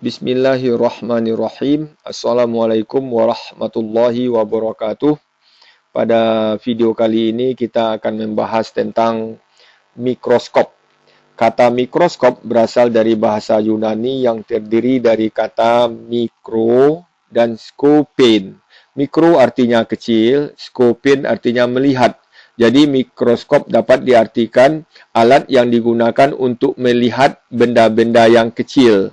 Bismillahirrahmanirrahim. Assalamualaikum warahmatullahi wabarakatuh. Pada video kali ini kita akan membahas tentang mikroskop. Kata mikroskop berasal dari bahasa Yunani yang terdiri dari kata mikro dan skopein. Mikro artinya kecil, skopein artinya melihat. Jadi mikroskop dapat diartikan alat yang digunakan untuk melihat benda-benda yang kecil.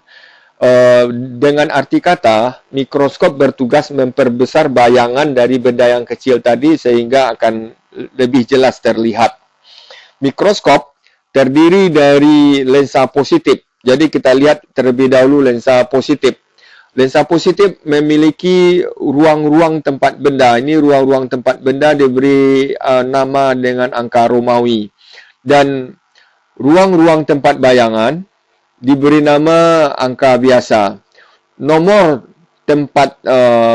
Dengan arti kata, mikroskop bertugas memperbesar bayangan dari benda yang kecil tadi sehingga akan lebih jelas terlihat. Mikroskop terdiri dari lensa positif. Jadi kita lihat terlebih dahulu lensa positif. Lensa positif memiliki ruang-ruang tempat benda. Ini ruang-ruang tempat benda diberi nama dengan angka Romawi. Dan ruang-ruang tempat bayangan diberi nama angka biasa. Nomor tempat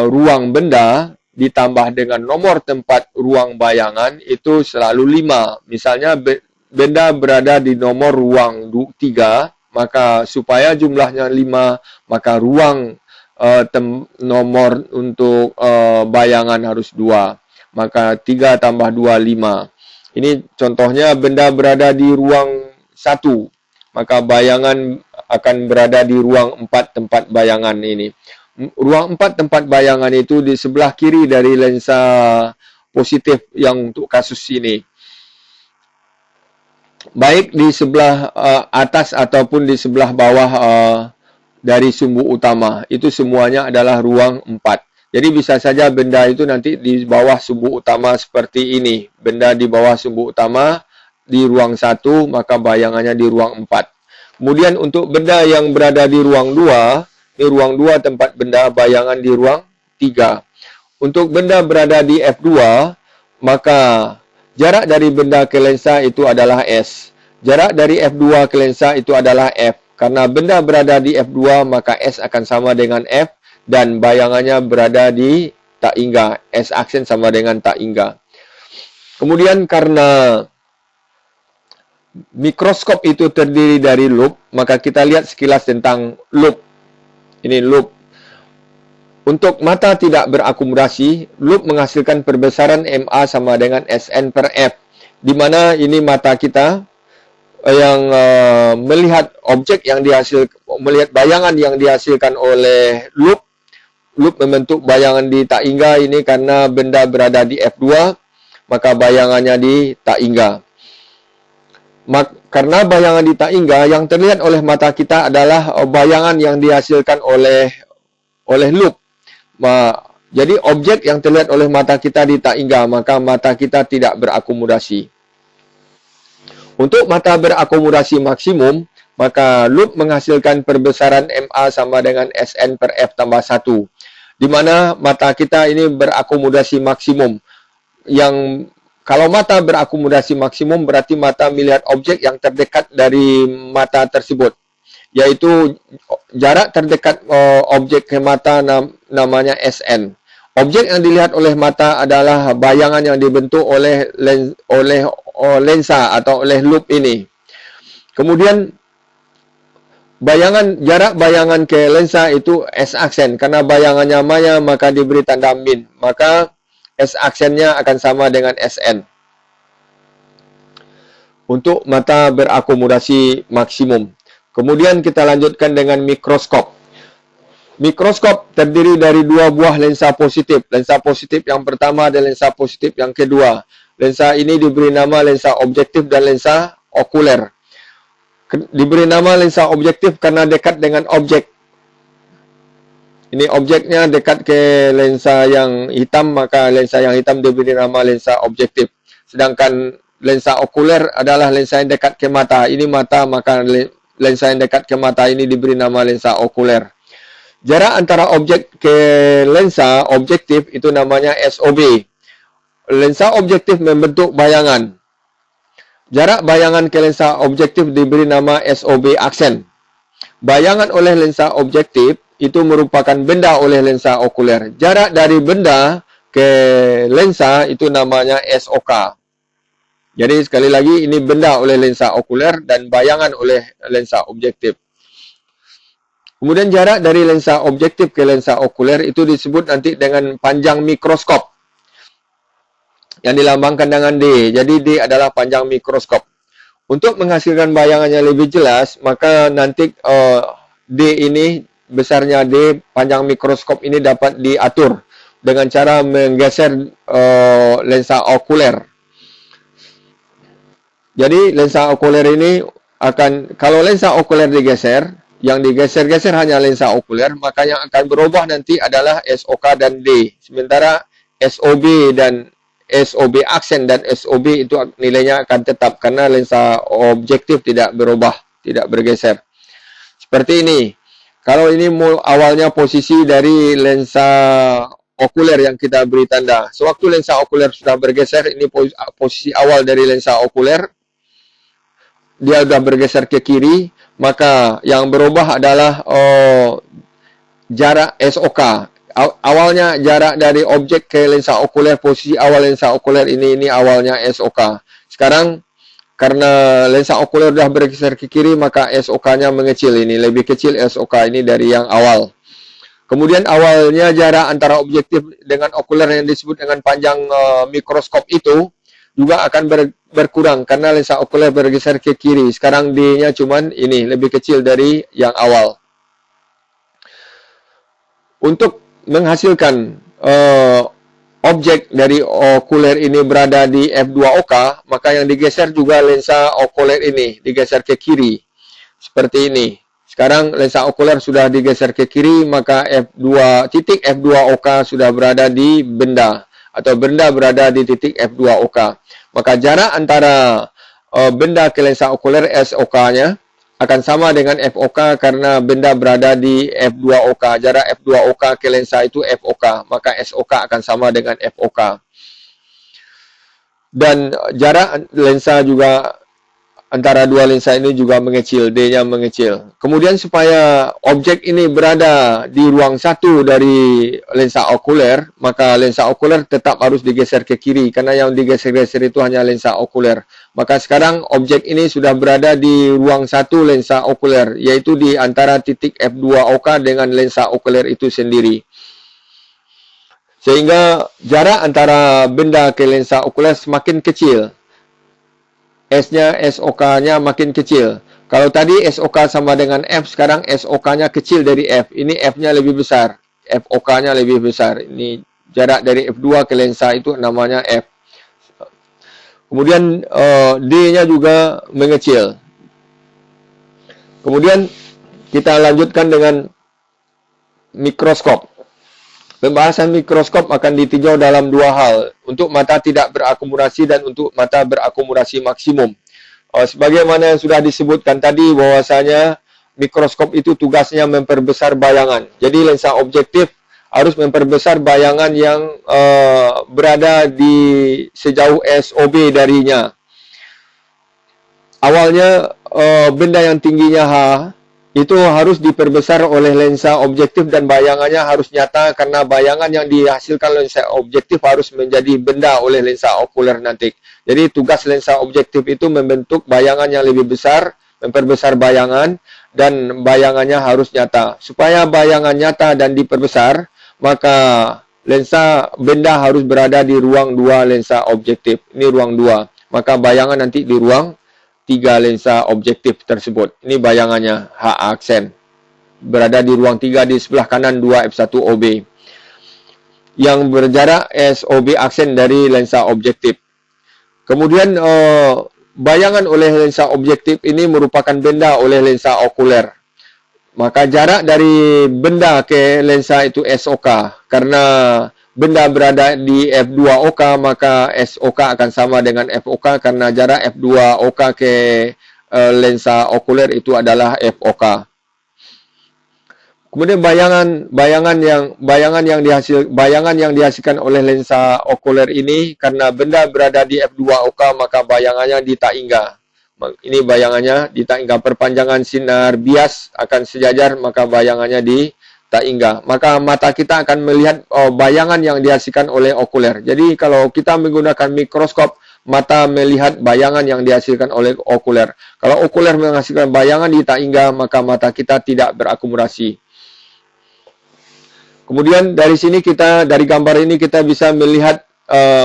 ruang benda ditambah dengan nomor tempat ruang bayangan itu selalu 5. Misalnya benda berada di nomor ruang 3, maka supaya jumlahnya 5, maka ruang nomor untuk bayangan harus 2. Maka 3 tambah 2, 5. Ini contohnya benda berada di ruang 1. Maka bayangan akan berada di ruang 4 tempat bayangan ini. Ruang 4 tempat bayangan itu di sebelah kiri dari lensa positif yang untuk kasus ini. Baik di sebelah atas ataupun di sebelah bawah dari sumbu utama. Itu semuanya adalah ruang 4. Jadi bisa saja benda itu nanti di bawah sumbu utama seperti ini. Benda di bawah sumbu utama di ruang 1, maka bayangannya di ruang 4. Kemudian untuk benda yang berada di ruang 2, di ruang 2 tempat benda, bayangan di ruang 3. Untuk benda berada di F2, maka jarak dari benda ke lensa itu adalah S. Jarak dari F2 ke lensa itu adalah F. Karena benda berada di F2, maka S akan sama dengan F dan bayangannya berada di tak hingga. S aksen sama dengan tak hingga. Kemudian karena mikroskop itu terdiri dari loop, maka kita lihat sekilas tentang loop. Ini loop. Untuk mata tidak berakomodasi, loop menghasilkan perbesaran MA sama dengan SN per F. Di mana ini mata kita yang melihat objek yang melihat bayangan yang dihasilkan oleh loop. Loop membentuk bayangan di tak hingga ini karena benda berada di F2, maka bayangannya di tak hingga. Karena bayangan di tak hingga, yang terlihat oleh mata kita adalah bayangan yang dihasilkan oleh loop. Jadi objek yang terlihat oleh mata kita di tak hingga, maka mata kita tidak berakomodasi. Untuk mata berakomodasi maksimum, maka loop menghasilkan perbesaran MA sama dengan SN per F tambah 1. Di mana mata kita ini berakomodasi maksimum. Yang kalau mata berakomodasi maksimum berarti mata melihat objek yang terdekat dari mata tersebut. Yaitu jarak terdekat objek ke mata namanya SN. Objek yang dilihat oleh mata adalah bayangan yang dibentuk oleh lensa atau oleh loop ini. Kemudian jarak bayangan ke lensa itu S aksen. Karena bayangannya maya maka diberi tanda min. Maka S aksennya akan sama dengan SN. Untuk mata berakomodasi maksimum. Kemudian kita lanjutkan dengan mikroskop. Mikroskop terdiri dari 2 buah lensa positif. Lensa positif yang pertama dan lensa positif yang kedua. Lensa ini diberi nama lensa objektif dan lensa okuler. Diberi nama lensa objektif karena dekat dengan objek. Ini objeknya dekat ke lensa yang hitam, maka lensa yang hitam diberi nama lensa objektif. Sedangkan lensa okuler adalah lensa yang dekat ke mata. Ini mata, maka lensa yang dekat ke mata ini diberi nama lensa okuler. Jarak antara objek ke lensa objektif itu namanya SOB. Lensa objektif membentuk bayangan. Jarak bayangan ke lensa objektif diberi nama SOB aksen. Bayangan oleh lensa objektif itu merupakan benda oleh lensa okuler. Jarak dari benda ke lensa itu namanya SOK. Jadi sekali lagi ini benda oleh lensa okuler dan bayangan oleh lensa objektif. Kemudian jarak dari lensa objektif ke lensa okuler itu disebut nanti dengan panjang mikroskop yang dilambangkan dengan D. Jadi D adalah panjang mikroskop. Untuk menghasilkan bayangan yang lebih jelas, maka nanti D ini, besarnya D, panjang mikroskop ini dapat diatur dengan cara menggeser lensa okuler. Jadi lensa okuler ini akan, kalau lensa okuler digeser, yang digeser-geser hanya lensa okuler, maka yang akan berubah nanti adalah SOK dan D. Sementara SOB dan SOB aksen dan SOB itu nilainya akan tetap karena lensa objektif tidak berubah, tidak bergeser. Seperti ini. Kalau ini awalnya posisi dari lensa okuler yang kita beri tanda. Sewaktu lensa okuler sudah bergeser, ini posisi awal dari lensa okuler. Dia sudah bergeser ke kiri, maka yang berubah adalah jarak SOK. Awalnya jarak dari objek ke lensa okuler, posisi awal lensa okuler ini awalnya SOK. Sekarang karena lensa okuler sudah bergeser ke kiri, maka SOK-nya mengecil, ini lebih kecil SOK ini dari yang awal. Kemudian awalnya jarak antara objektif dengan okuler yang disebut dengan panjang mikroskop itu juga akan berkurang karena lensa okuler bergeser ke kiri. Sekarang D-nya cuman ini lebih kecil dari yang awal. Untuk menghasilkan objek dari okuler ini berada di F2OK, maka yang digeser juga lensa okuler ini, digeser ke kiri. Seperti ini. Sekarang lensa okuler sudah digeser ke kiri, maka titik F2OK sudah berada di benda, atau benda berada di titik F2OK. Maka jarak antara benda ke lensa okuler SOK-nya akan sama dengan FOK karena benda berada di F2OK. Jarak F2OK ke lensa itu FOK, maka SOK akan sama dengan FOK. Dan jarak lensa juga, antara dua lensa ini juga mengecil, D-nya mengecil. Kemudian supaya objek ini berada di ruang satu dari lensa okuler, maka lensa okuler tetap harus digeser ke kiri, karena yang digeser-geser itu hanya lensa okuler. Maka sekarang objek ini sudah berada di ruang satu lensa okuler, yaitu di antara titik F2OK dengan lensa okuler itu sendiri. Sehingga jarak antara benda ke lensa okuler semakin kecil. S-nya, SOK-nya makin kecil. Kalau tadi SOK sama dengan F, sekarang SOK-nya kecil dari F. Ini F-nya lebih besar. FOK-nya lebih besar. Ini jarak dari F2 ke lensa itu namanya F. Kemudian D-nya juga mengecil. Kemudian kita lanjutkan dengan mikroskop. Pembahasan mikroskop akan ditinjau dalam dua hal, untuk mata tidak berakumulasi dan untuk mata berakumulasi maksimum. Sebagaimana yang sudah disebutkan tadi, bahwasanya mikroskop itu tugasnya memperbesar bayangan. Jadi lensa objektif harus memperbesar bayangan yang berada di sejauh SOB darinya. Awalnya benda yang tingginya H itu harus diperbesar oleh lensa objektif dan bayangannya harus nyata, karena bayangan yang dihasilkan lensa objektif harus menjadi benda oleh lensa okuler nanti. Jadi tugas lensa objektif itu membentuk bayangan yang lebih besar, memperbesar bayangan, dan bayangannya harus nyata. Supaya bayangan nyata dan diperbesar, maka lensa benda harus berada di ruang 2 lensa objektif. Ini ruang 2. Maka bayangan nanti di ruang 3 lensa objektif tersebut. Ini bayangannya, H aksen. Berada di ruang 3 di sebelah kanan 2 F1OB. Yang berjarak SOB aksen dari lensa objektif. Kemudian bayangan oleh lensa objektif ini merupakan benda oleh lensa okuler. Maka jarak dari benda ke lensa itu SOK. Karena benda berada di F2OK, maka SOK akan sama dengan FOK karena jarak F2OK ke lensa okuler itu adalah FOK. Kemudian bayangan yang dihasilkan oleh lensa okuler ini, karena benda berada di F2OK, maka bayangannya di taingga. Ini bayangannya di taingga, perpanjangan sinar bias akan sejajar, maka bayangannya di taingga. Maka mata kita akan melihat bayangan yang dihasilkan oleh okuler. Jadi kalau kita menggunakan mikroskop, mata melihat bayangan yang dihasilkan oleh okuler. Kalau okuler menghasilkan bayangan di tak hingga, maka mata kita tidak berakumulasi. Kemudian dari sini dari gambar ini kita bisa melihat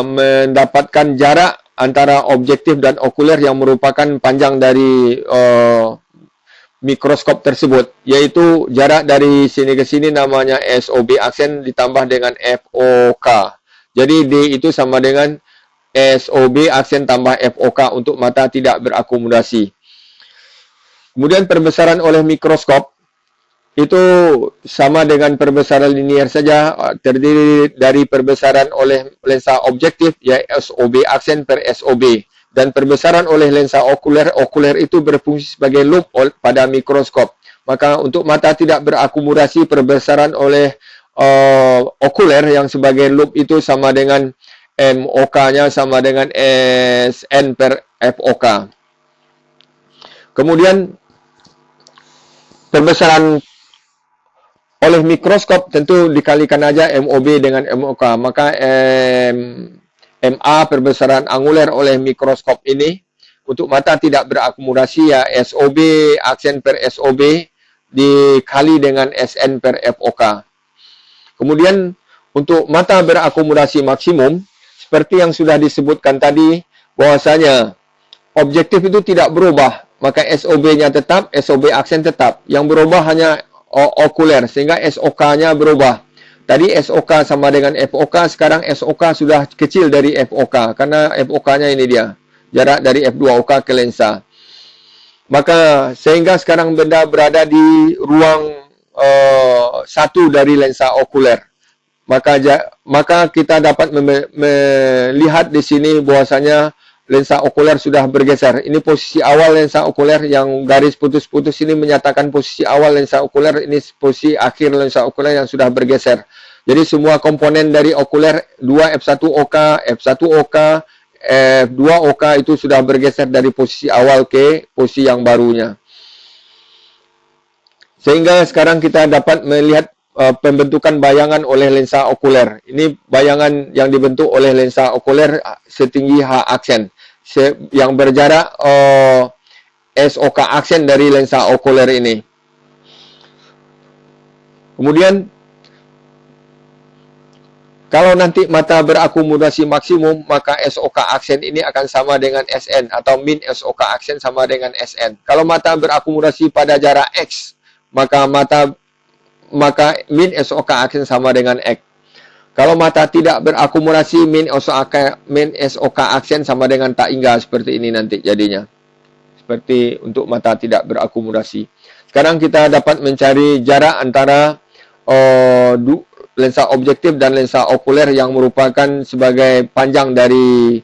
mendapatkan jarak antara objektif dan okuler yang merupakan panjang dari mikroskop tersebut, yaitu jarak dari sini ke sini namanya SOB aksen ditambah dengan FOK. Jadi D itu sama dengan SOB aksen tambah FOK untuk mata tidak berakumulasi. Kemudian perbesaran oleh mikroskop itu sama dengan perbesaran linier saja, terdiri dari perbesaran oleh lensa objektif, yaitu SOB aksen per SOB. Dan perbesaran oleh lensa okuler itu berfungsi sebagai loop pada mikroskop. Maka untuk mata tidak berakumulasi, perbesaran oleh okuler yang sebagai loop itu sama dengan MOK-nya sama dengan SN per FOK. Kemudian perbesaran oleh mikroskop tentu dikalikan aja MOB dengan MOK. Maka MA perbesaran anguler oleh mikroskop ini untuk mata tidak berakumulasi ya SOB aksen per SOB dikali dengan SN per FOK. Kemudian untuk mata berakumulasi maksimum seperti yang sudah disebutkan tadi bahwasanya objektif itu tidak berubah, maka SOB-nya tetap, SOB aksen tetap. Yang berubah hanya okuler sehingga SOK-nya berubah. Tadi SOK sama dengan FOK, sekarang SOK sudah kecil dari FOK, karena FOK-nya ini dia, jarak dari F2OK ke lensa. Maka, sehingga sekarang benda berada di ruang satu dari lensa okuler. Maka kita dapat melihat di sini bahwasanya lensa okuler sudah bergeser. Ini posisi awal lensa okuler, yang garis putus-putus ini menyatakan posisi awal lensa okuler, ini posisi akhir lensa okuler yang sudah bergeser. Jadi semua komponen dari okuler 2F1OK, F1OK, F2OK itu sudah bergeser dari posisi awal ke posisi yang barunya. Sehingga sekarang kita dapat melihat pembentukan bayangan oleh lensa okuler. Ini bayangan yang dibentuk oleh lensa okuler setinggi H aksen, yang berjarak SOK aksen dari lensa okuler ini. Kemudian kalau nanti mata berakumulasi maksimum, maka SOK aksen ini akan sama dengan SN, atau min SOK aksen sama dengan SN. Kalau mata berakumulasi pada jarak X, maka min SOK aksen sama dengan X. Kalau mata tidak berakumulasi, min SOK aksen sama dengan tak hingga, seperti ini nanti jadinya. Seperti untuk mata tidak berakumulasi. Sekarang kita dapat mencari jarak antara lensa objektif dan lensa okuler yang merupakan sebagai panjang dari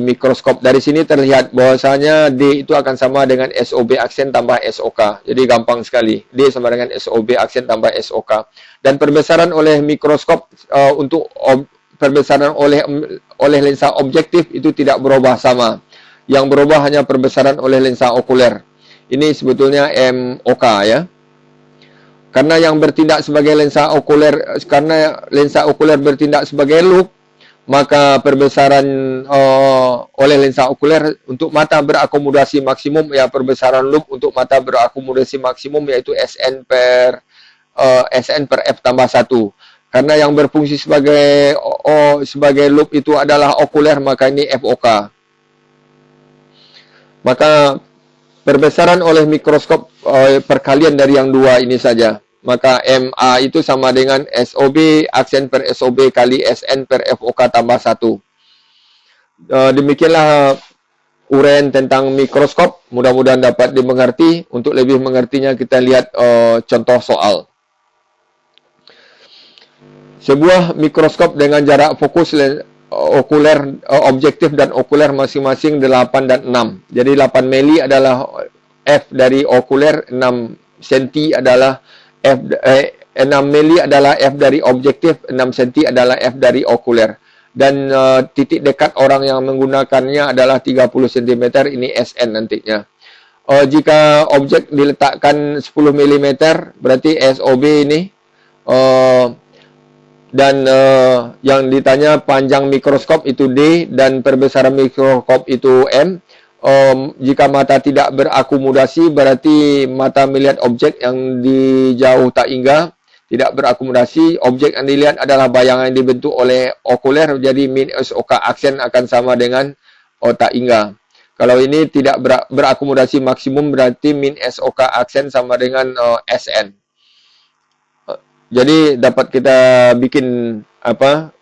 mikroskop. Dari sini terlihat bahwasanya D itu akan sama dengan SOB aksen tambah SOK. Jadi gampang sekali. D sama dengan SOB aksen tambah SOK. Dan perbesaran oleh mikroskop untuk perbesaran oleh lensa objektif itu tidak berubah sama. Yang berubah hanya perbesaran oleh lensa okuler. Ini sebetulnya MOK ya. Karena yang bertindak sebagai lensa okuler, karena lensa okuler bertindak sebagai loop, maka perbesaran oleh lensa okuler untuk mata berakomodasi maksimum, ya perbesaran loop untuk mata berakomodasi maksimum yaitu SN per F tambah 1. Karena yang berfungsi sebagai loop itu adalah okuler, maka ini FOK. Maka perbesaran oleh mikroskop perkalian dari yang dua ini saja. Maka MA itu sama dengan SOB aksen per SOB kali SN per FOK tambah 1. Demikianlah uraian tentang mikroskop. Mudah-mudahan dapat dimengerti. Untuk lebih mengertinya kita lihat contoh soal. Sebuah mikroskop dengan jarak fokus okuler objektif dan okuler masing-masing 8 dan 6. Jadi 8 mili adalah F dari okuler, 6 cm adalah 6 mili adalah F dari objektif, 6 cm adalah F dari okuler. Dan titik dekat orang yang menggunakannya adalah 30 cm, ini SN nantinya. Jika objek diletakkan 10 mm, berarti SOB ini Dan yang ditanya panjang mikroskop itu D dan perbesaran mikroskop itu M. Jika mata tidak berakomodasi berarti mata melihat objek yang di jauh tak hingga, tidak berakomodasi. Objek yang dilihat adalah bayangan yang dibentuk oleh okuler, jadi min SOK aksen akan sama dengan tak hingga. Kalau ini tidak berakomodasi maksimum berarti min SOK aksen sama dengan SN. Jadi dapat kita bikin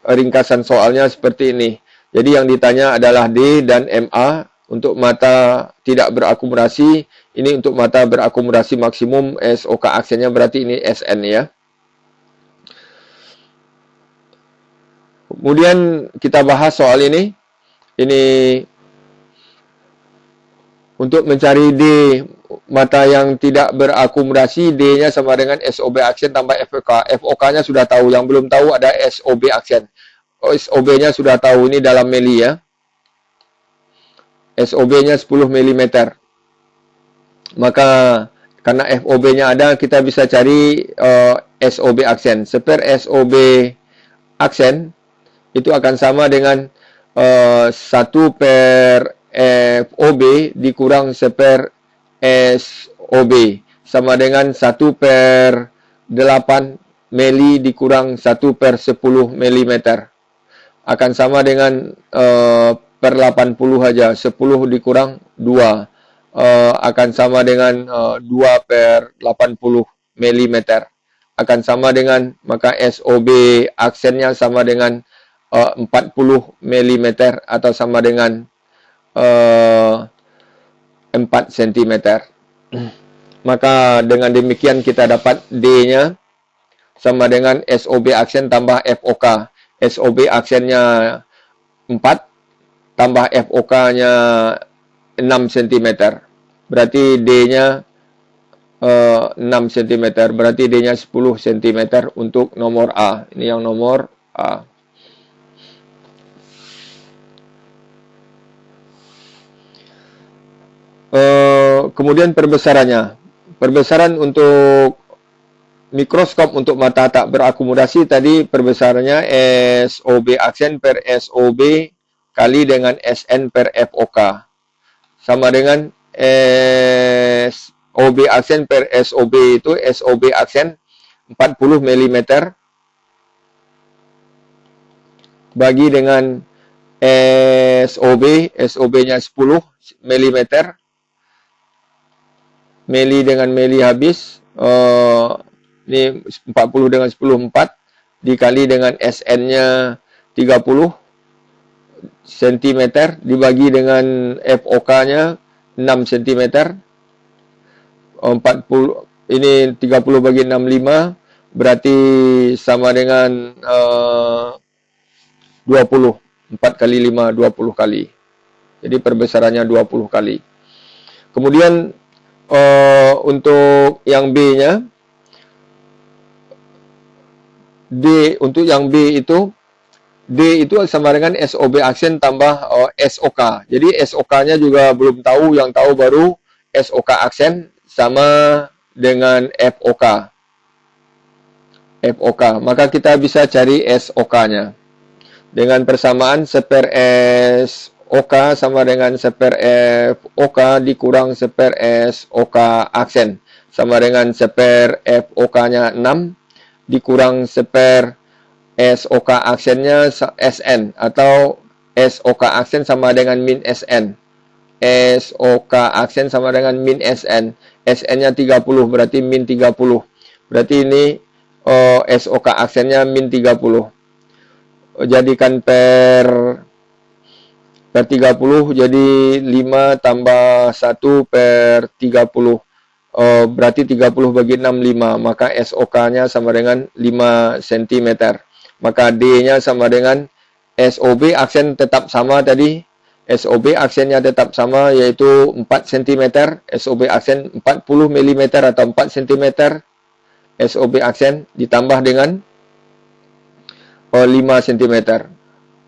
ringkasan soalnya seperti ini. Jadi yang ditanya adalah D dan MA untuk mata tidak berakomodasi. Ini untuk mata berakomodasi maksimum SOK aksennya berarti ini SN ya. Kemudian kita bahas soal ini. Ini untuk mencari D mata yang tidak berakomodasi, D-nya sama dengan SOB aksen tambah FOK. FOK-nya sudah tahu, yang belum tahu ada SOB aksen. SOB-nya sudah tahu, ini dalam mili ya. SOB-nya 10 mm. Maka karena FOB-nya ada, kita bisa cari SOB aksen. Seper SOB aksen itu akan sama dengan 1 per FOB dikurang seper SOB sama dengan 1 per 8 mili dikurang 1 per 10 mm akan sama dengan per 80 aja, 10 dikurang 2 akan sama dengan 2 per 80 mm akan sama dengan, maka SOB aksennya sama dengan 40 mm atau sama dengan 4 cm. Maka dengan demikian kita dapat D-nya sama dengan SOB aksen tambah FOK. SOB aksennya 4 tambah FOK-nya 6 cm. Berarti D-nya 6 cm. Berarti D-nya 10 cm untuk nomor A. Ini yang nomor A. Kemudian perbesarannya. Perbesaran untuk mikroskop untuk mata tak berakomodasi tadi perbesarannya SOB aksen per SOB kali dengan SN per FOK. Sama dengan SOB aksen per SOB itu SOB aksen 40 mm bagi dengan SOB-nya 10 mm. Mili dengan mili habis, ini 40 dengan 10, 4, dikali dengan SN-nya 30 cm, dibagi dengan FOK-nya 6 cm, 40, ini 30 bagi 65, berarti sama dengan 20, 4 kali 5, 20 kali. Jadi perbesarannya 20 kali. Kemudian untuk yang B-nya, D untuk yang B itu, D itu sama dengan SOB aksen tambah SOK. Jadi SOK-nya juga belum tahu, yang tahu baru SOK aksen sama dengan FOK. Maka kita bisa cari SOK-nya. Dengan persamaan seper SOK sama dengan seper FOK dikurang seper SOK aksen. Sama dengan seper FOK-nya 6 dikurang seper SOK aksennya SN. Atau SOK aksen sama dengan min SN. SOK aksen sama dengan min SN. SN-nya 30 berarti min 30. Berarti ini SOK aksennya min 30. Jadikan per 30 jadi 5 tambah 1 per 30. Berarti 30 bagi 6, 5. Maka SOK-nya sama dengan 5 cm. Maka D-nya sama dengan SOB aksen tetap sama tadi. SOB aksennya tetap sama yaitu 4 cm. SOB aksen 40 mm atau 4 cm. SOB aksen ditambah dengan 5 cm.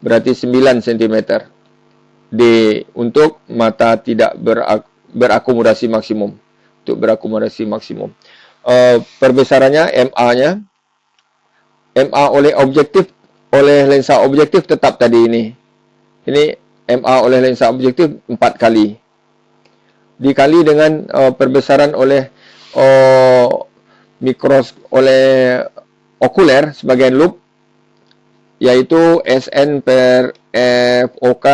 Berarti 9 cm. D untuk mata tidak berakomodasi maksimum. Untuk berakomodasi maksimum. Perbesarannya MA-nya MA oleh lensa objektif tetap tadi ini. Ini MA oleh lensa objektif 4 kali. Dikali dengan perbesaran oleh oleh okuler sebagai loop, yaitu SN per FOK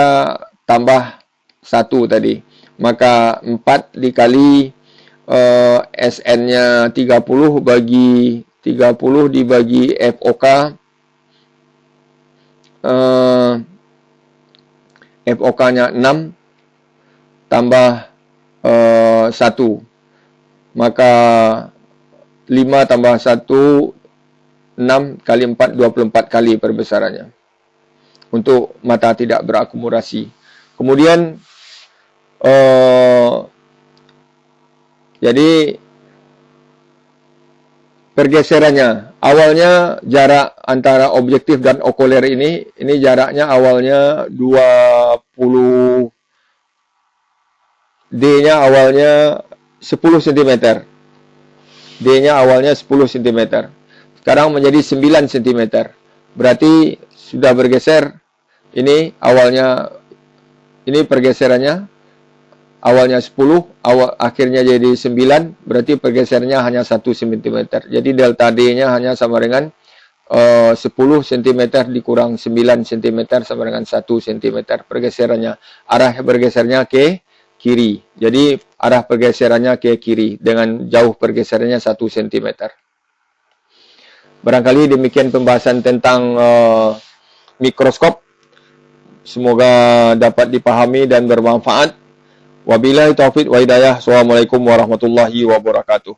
tambah 1 tadi. Maka 4 dikali SN-nya 30 bagi 30 dibagi FOK, FOK-nya 6 tambah 1. Maka 5 tambah 1, 6 kali 4, 24 kali perbesarannya. Untuk mata tidak berakumulasi. Kemudian, jadi pergeserannya, awalnya jarak antara objektif dan okuler ini jaraknya awalnya 20, D-nya awalnya 10 cm. D-nya awalnya 10 cm. Sekarang menjadi 9 cm. Berarti sudah bergeser. Ini awalnya, ini pergeserannya awalnya 10, akhirnya jadi 9, berarti pergeserannya hanya 1 cm. Jadi delta D-nya hanya sama dengan 10 cm dikurang 9 cm sama dengan 1 cm pergeserannya. Arah bergesernya ke kiri. Jadi arah pergeserannya ke kiri dengan jauh pergeserannya 1 cm. Barangkali demikian pembahasan tentang mikroskop. Semoga dapat dipahami dan bermanfaat. Wabillahi taufiq wa hidayah. Assalamualaikum warahmatullahi wabarakatuh.